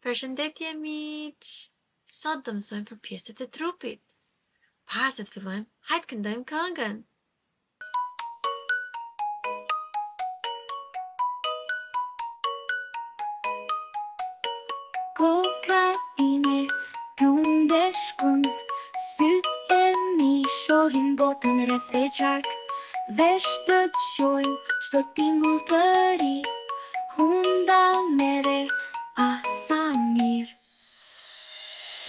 Përshëndetje miq! Sot do mësojmë për pjesët e trupit. Para se të fillojmë, hajtë këndojmë këngën. Koka ime tunde shkund, sytë e mi shohin botën rreth e qark. Vesh të qojnë çdo tingull të ri, hunda mere, sa mirë.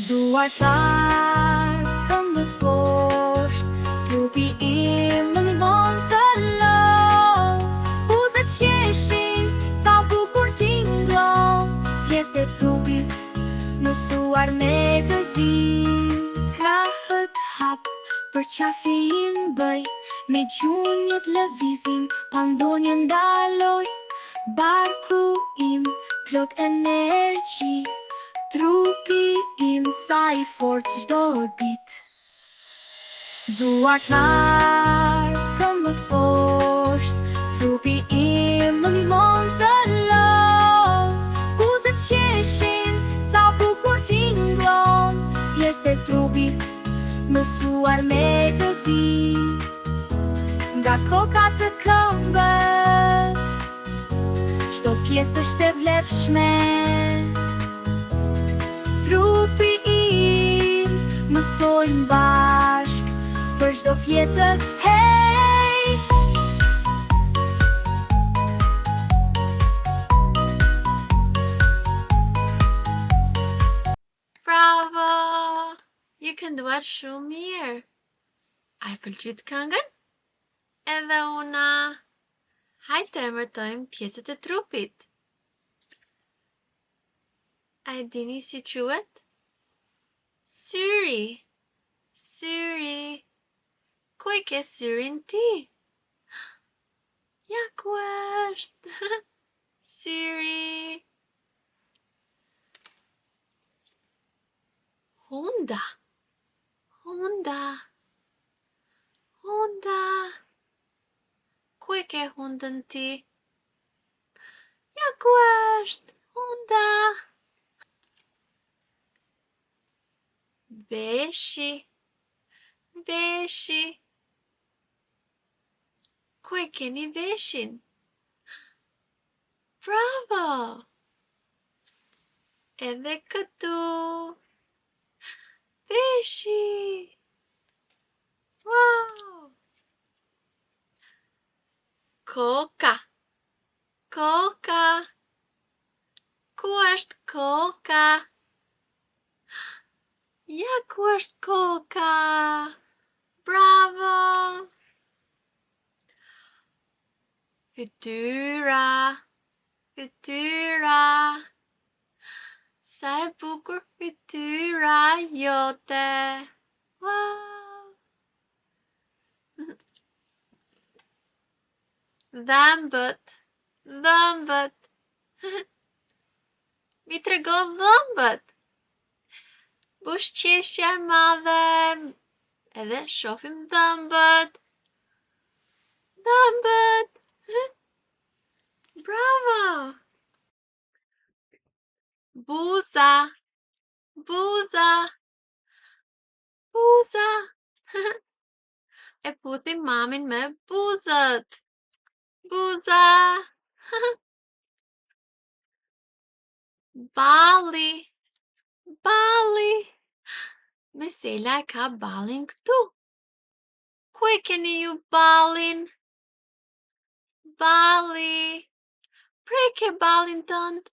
Duar tharë, këmbët poshtë, trupi im më ndon të los. Buzët qeshin, sa bukur tingëllon, pjesët e trupit mësuar me gëzim. Krahët hap, për qafin bëj, me gjunjët lëvizim, pa ndonjë ndaloj. Barku im plot energji, trupi im sa i fort çdo dit. Duar t'larë, këmbët poshtë, trupi im më ndihmon të los. Buzët qeshin, sa bukur tingëllon, pjesët e trupit mësuar me gëzim. Nga koka të këmbët, çdo pjesë është e vlefshme. Trupi im mësojmë bashk, për çdo pjesë, hey! Bravo! Ju kënduar shumë mirë. A e pëlqyet këngën? Edhe una. Hajtë të emërtojmë pjesët e trupit. A e dini si quhet? Syri. Syri. Ku e ke syrin ti? Ja ku është? Syri. Hunda. Hunda. Hunda. Ku e ke hundën ti? Ja ku është? Hunda. Veshi. Veshi. Ku e keni veshin? Bravo! Edhe këtu. Veshi. Wow! Koka. Koka. Ku është koka? Ja ku është koka? Bravo! Fytyra. Fytyra. Sa e bukur fytyra jote. Wow! Dhëmbët. Dhëmbët. Mi trego dhëmbët. Bushqeshja e madhe. Edhe shohim dhëmbët. Dhëmbët. Bravo! Buza. Buza. Buza. E puthim mamin me buzët. Buza. Balli. Balli. Mesela e ka ballin këtu. Ku e keni ju ballin? Balli. Preke ballin tënd.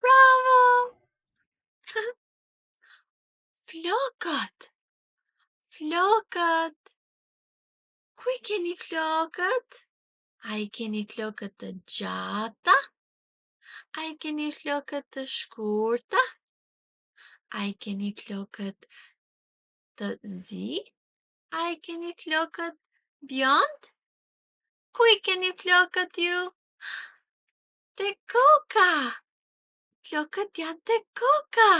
Bravo! Flokët. Flokët. Ku i keni flokët? A i keni flokët të gjata? A i keni flokët të shkurta? A i keni flokët të zi? A i keni flokët bjond? Ku i keni flokët ju? Te koka! Flokët janë te koka!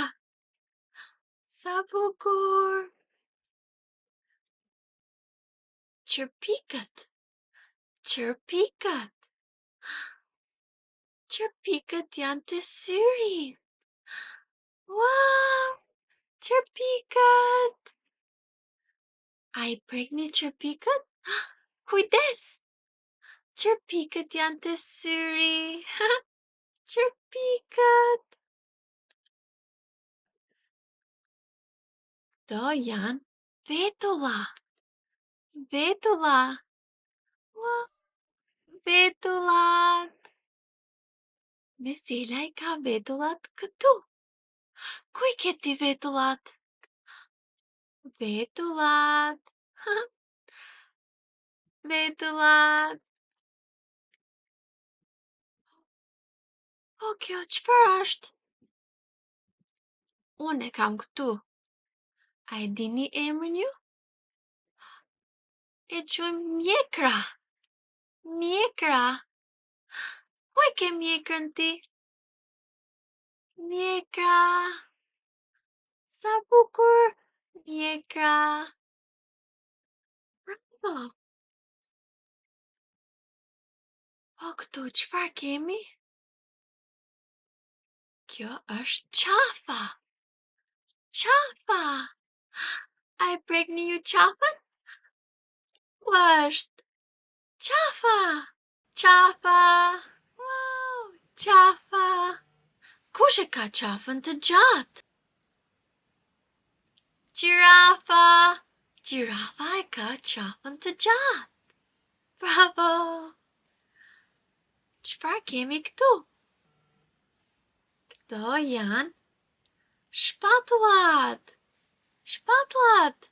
Sa bukur! Qërpikët! Qërpikët! Qërpikët janë te syri! Wow! Qërpikët! A I prekni qërpikët? Kujdes! Qërpikët janë të syri. Qërpikët! Këto janë vetulla. Vetulla. Wow! Vetullat. Mesela I ka vetullat këtu. Ku I ke ti vetullat? Vetullat. Vetullat. O, kjo çfarë është? Unë e kam këtu. A e dini emrin ju? E quajmë mjekra. Mjekra. Ku e ke mjekrën ti? Mjekra. Sa bukur. Mjekra. Bravo. O, këtu çfarë kemi? Kjo është qafa. Qafa. A e prekni ju qafën? Ku është? Qafa. Qafa. Wow, qafa. Kush e ka qafën të gjatë? Gjirafa. Gjirafa e ka qafën të gjatë. Bravo. Çfarë kemi këtu? Këto janë shpatullat. Shpatullat.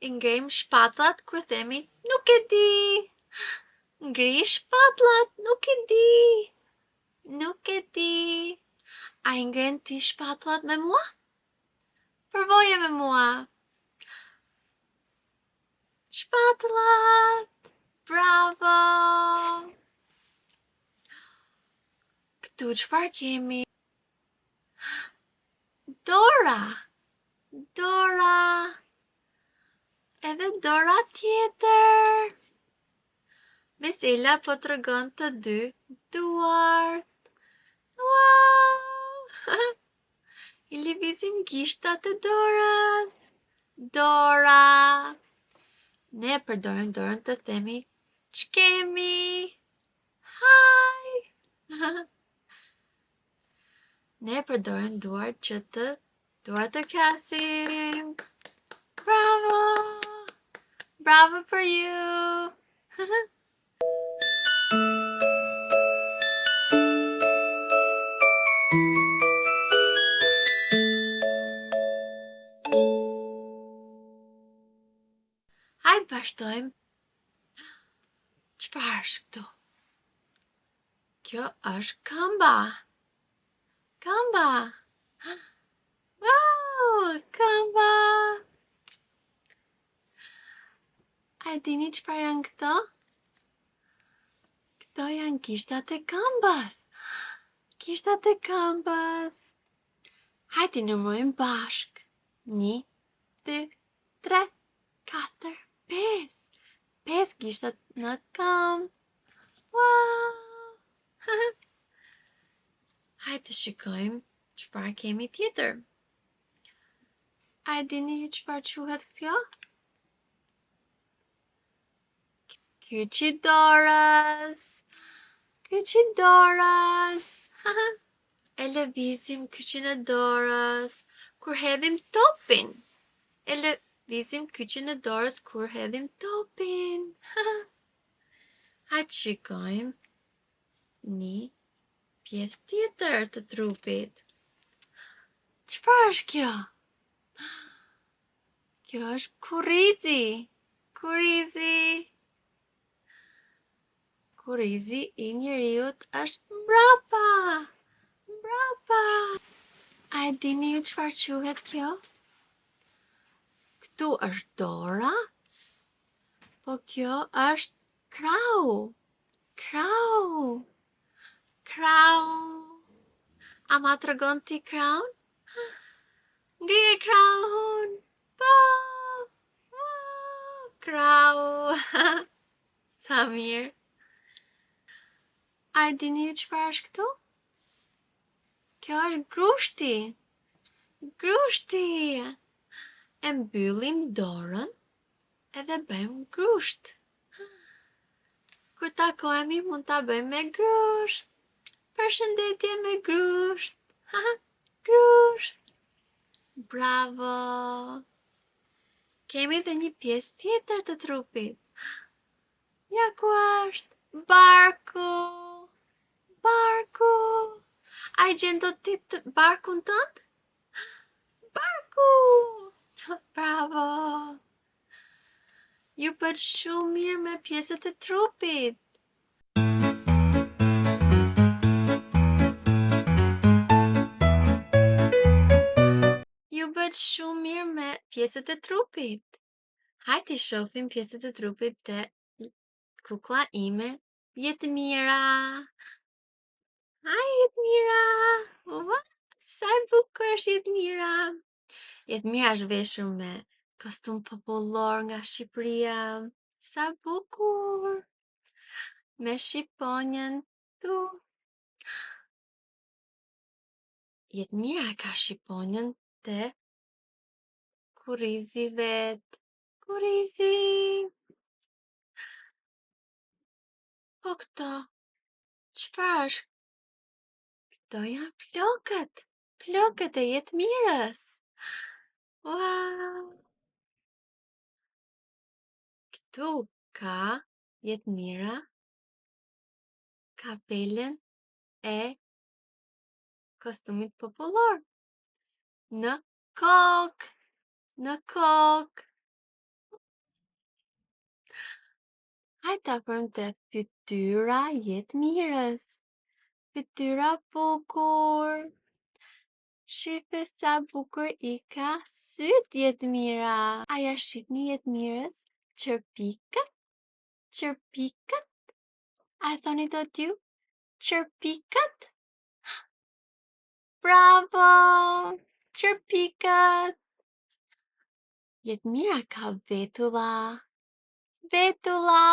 I ngrejmë shpatullat kur themi nuk e di. Ngri shpatullat, nuk e di. Nuk e di. A I ngren ti shpatullat me mua? Përvoje me mua. Shpatullat. Bravo. Këtu çfarë kemi? Dora. Dora. Edhe dora tjetër. Mesela po tregon të dy duart. Wow! I lëvizim gishtat e dorës. Dora. Ne përdorim dorën të themi ç'kemi. Hi. Ne përdorim duart që të kasim. Bravo. Bravo for you. Hajde vazhdojmë. Çfarë është këtu? Kjo është këmba. Këmba. Wow, këmba. A e dini çfarë janë këto? Këto janë gishtat e këmbës. Gishtat e këmbës. Hajde I numërojmë bashk. 1, 2, 3, 4, 5. 5 gishtat në këmbë. Wow! Hajde shikojmë çfarë kemi tjetër. A e dini ju çfarë quhet kjo? Kyçi dorës. Kyçi dorës. E lëvizim kyçin e dorës kur hedhim topin. E lëvizim kyçin e dorës kur hedhim topin. Hajde shikojmë një pjesë tjetër të trupit. Çfarë është kjo? Kjo është kurrizi. Kurrizi. Kurrizi I njeriut është mbrapa. Mbrapa. A e dini ju çfarë quhet kjo? Këtu është dora, po kjo është krau. Krau. Krau. A ma tregon ti kraun? Ngrije kraun. Po. Krau. Sa mirë. A e dini ju çfarë është këtu? Kjo është grushti. Grushti. E mbyllim dorën edhe bëjmë grusht. Kur takohemi mund ta bëjmë me grusht. Përshëndetje me grusht. Grusht. Bravo. Kemi dhe një pjesë tjetër të trupit. Ja ku është? Barku. Barku. A i gjen do ti barkun tënd? Barku. Bravo. Ju bërt shumë mirë me pjesët e trupit. Ju bërt shumë mirë me pjesët e trupit. Hajde shohim pjesët e trupit të kuklla ime, Jetmira. Hi Jetmira. Ua, sa e bukur është Jetmira. Jetmira është veshur me kostum popullor nga Shqipëria. Sa bukur. Me shqiponjën tu. Jetmira ka shqiponjën të kurrizi vet. Kurrizi. Po këto, çfarë është? Këto janë flokët. Flokët e Jetmirës. Wow. Këtu ka Jetmira kapelen e kostumit popullor. Në kokë. Në kokë. Hajde ta afrojmë te fytyra Jetmirës. Fytyra bukur. Shife sa bukur i ka syt Jetmira. A ja shihni Jetmirës? Qërpikët? Qërpikët? A e thoni do t'ju? Qërpikët? Bravo! Qërpikët! Jetmira ka vetulla. Vetulla!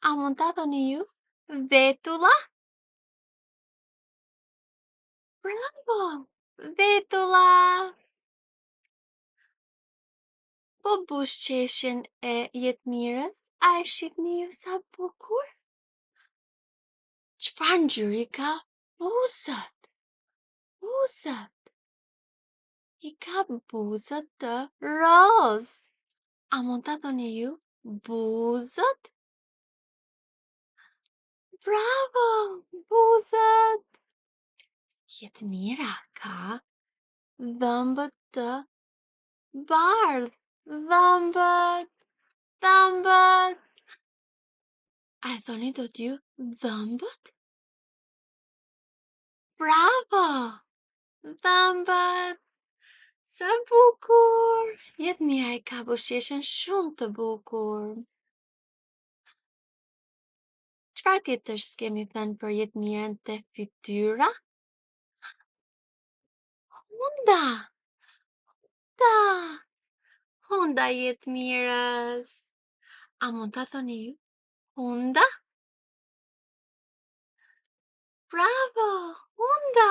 A mund ta thoni ju? Vetulla? Bravo! Vetulla! Po bushqeshjen e Jetmirës, a e shihni ju sa bukur? Çfarë ngjyri ka? Buzët. Buzët. I ka buzët të roz. A mund ta thoni ju? Buzët? Bravo! Buzët. Jetmira ka dhëmbët të bardh. Dhëmbët. Dhëmbët. A e thoni do t'ju dhëmbët? Bravo! Dhëmbët. Sa bukur! Jetmira i ka bushqeshën shumë të bukur. Çfarë tjetër s'kemi thënë për Jetmirën te fytyra? Hunda! Hunda! Hunda Jetmirës. A mund ta thoni ju? Hunda? Bravo! Hunda!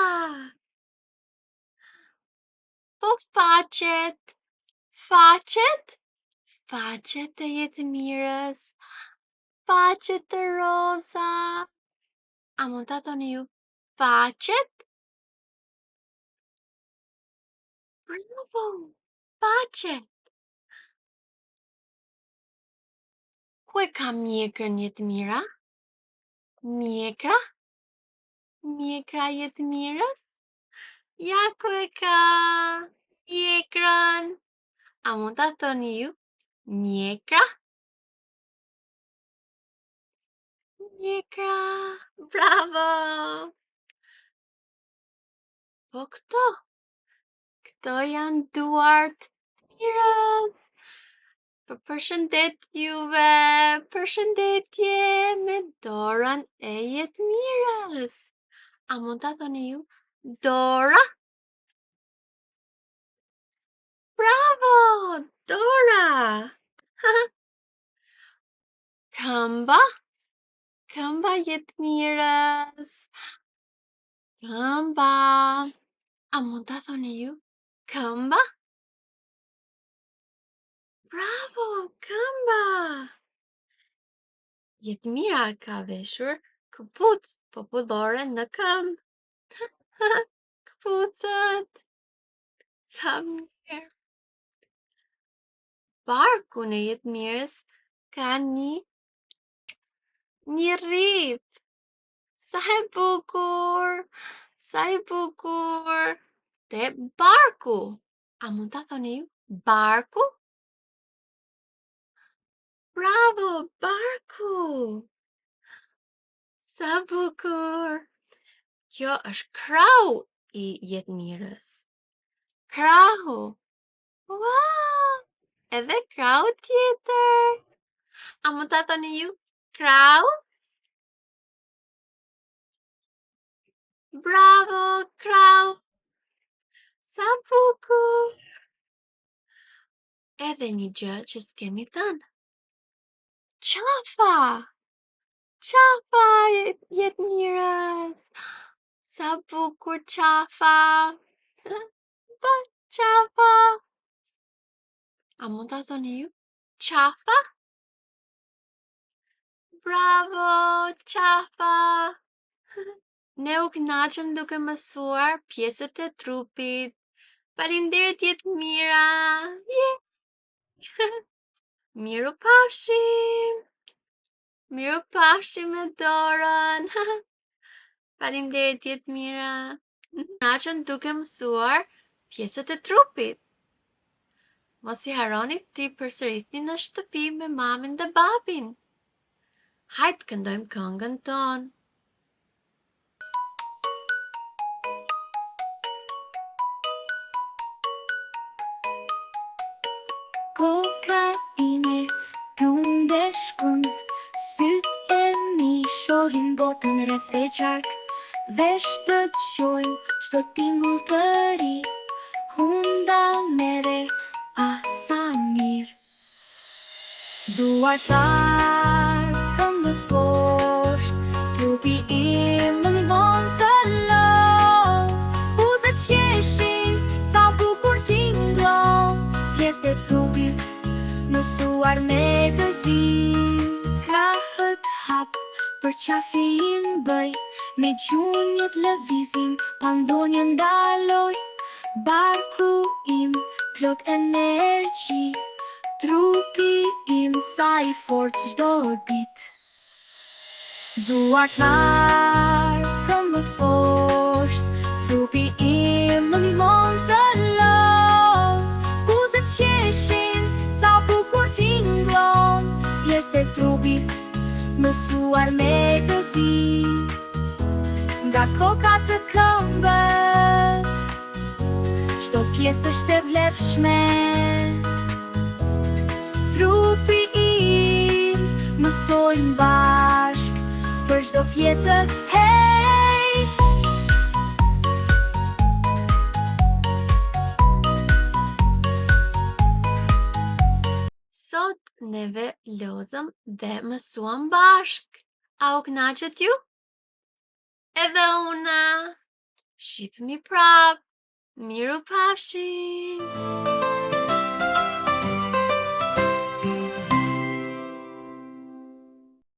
Po faqet. Faqet? Faqet e Jetmirës. Faqet të roza. A mund ta thoni ju? Faqet? Bravo! Faqet. Ku e ka mjekrën Jetmira? Mjekra? Mjekra Jetmirës? Ja ku e ka mjekrën. A mund ta thoni ju? Mjekra? Mjekra. Bravo! Po këto? Këto janë duart Jetmirës. Përshëndet juve. Përshëndetje me dorën e Jetmirës. A mund ta thoni ju? Dora? Bravo! Dora! Këmba? Këmba Jetmirës. Këmba. A mund ta thoni ju? Këmba? Bravo, këmba! Jetmira ka veshur këpucë popullore në këmbë. Këpucët! Sa mirë! Barku në Jetmirës ka një rrip. Sa e bukur! Sa e bukur! Te barku. A mund ta thoni ju? Barku? Bravo, barku! Sa bukur! Kjo është krau i Jetmirës. Krau! Wow! Edhe krau tjetër. A mund ta thoni ju? Krau? Bravo, krau! Sa bukur! Edhe një gjë që s'kemi thënë. Qafa! Qafa Jetmirës! Sa bukur qafa! Ba, qafa! A mund ta thoni ju? Qafa? Bravo, qafa! Ne u kënaqëm duke mësuar pjesët e trupit. Faleminderit Jetmira! Miru pafshim! Miru pafshim me dorën! Faleminderit Jetmira! Kënaqëm duke mësuar pjesët e trupit. Mos i harroni t'i përsërisni në shtëpi me mamin dhe babin. Hajtë këndojmë këngën tonë. Koka ime tunde shkund, syt e mi shohin botën rreth e qark. Vesh të qojnë çdo tingull të ri, hunda mere, sa mirë. Duartar këmbë poshtë, trupi im në limon të los. Buzët qeshin, sa bukur tinglon, pjesë të trupit mësuar me gëzim. Krahët hap, për qafin bëj, me gjunjët lëvizim, pa ndonjë ndaloj. Barku im plot energji, trupi im sa i fort çdo dit. Duartar këmbë poshtë, trupi im në limon të los. Buzët qeshin, sa bukur tinglon, pjesë të trupit mësuar me gëzim. Nga koka të këmbët, çdo pjesë është e vlefshme. Trupi im mësojmë bashk, për çdo pjesë, hey! Sot neve lozëm dhe mësuam bashk. A u kënaqet ju? Edhe una. Shihemi prap. Miru pafshim.